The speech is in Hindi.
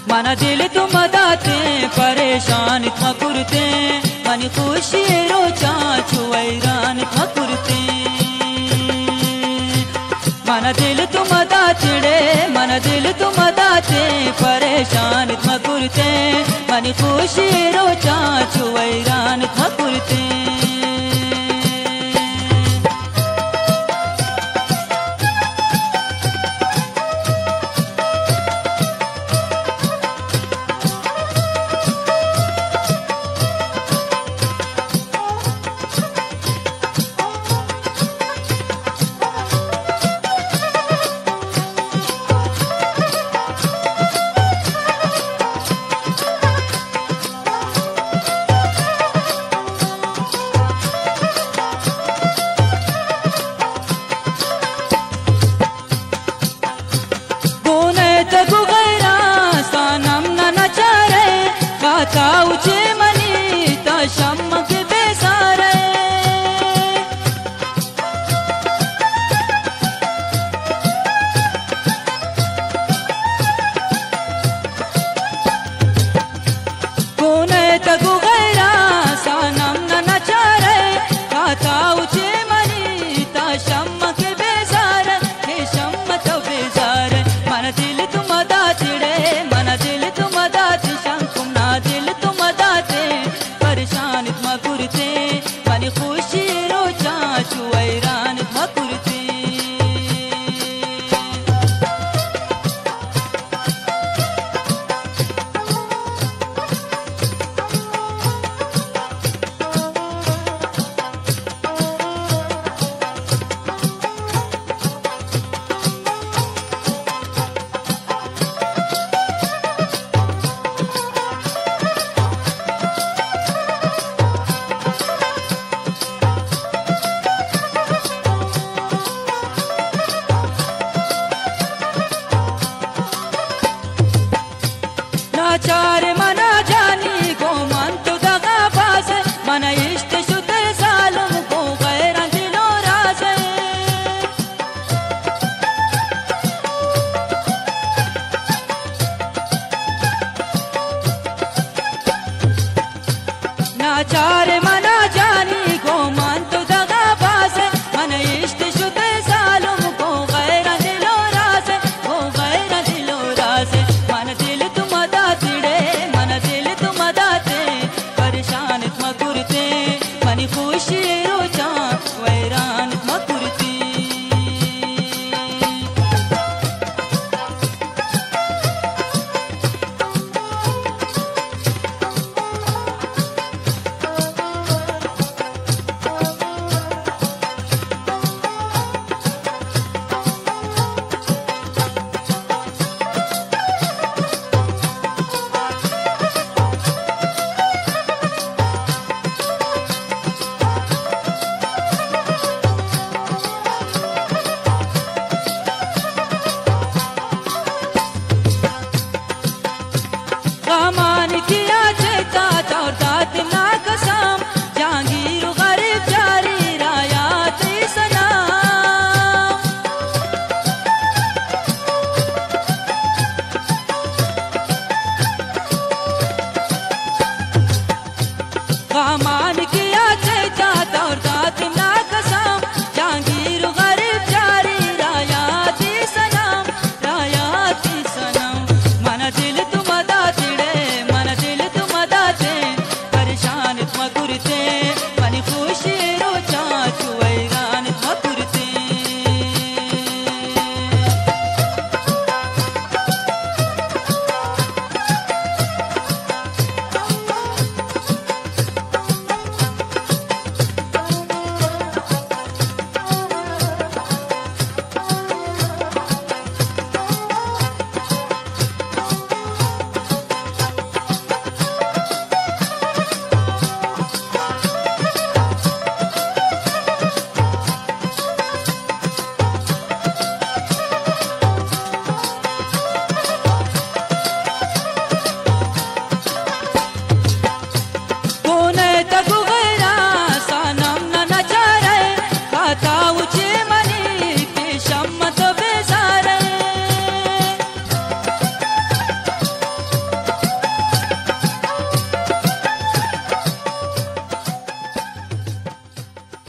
मन दिल तुम दाते परेशान था कुरते मन खुशी रोचा छुवैरान था कुरते मन दिल तुम दातड़े मन दिल तुम दाते परेशान था कुरते मन खुशी रोचा छुवैरान था कुरते उचे मनी ता शम्मक बेसारे कोने तगु गैरा सानम न नचारे खाता उचे मनी ता शम्मक बेसारे हे शम्मत बेसारे मन दिल तुम दातड़े मन दिल तुम दात शंकुम ना दिल परेशान था कुरते मन खुशी रोचा छुवैरान था कुरते चार मना जानी को मन तो दगा पास मन इष्ट शुद्ध सालम को गैर दिलो रास ना चार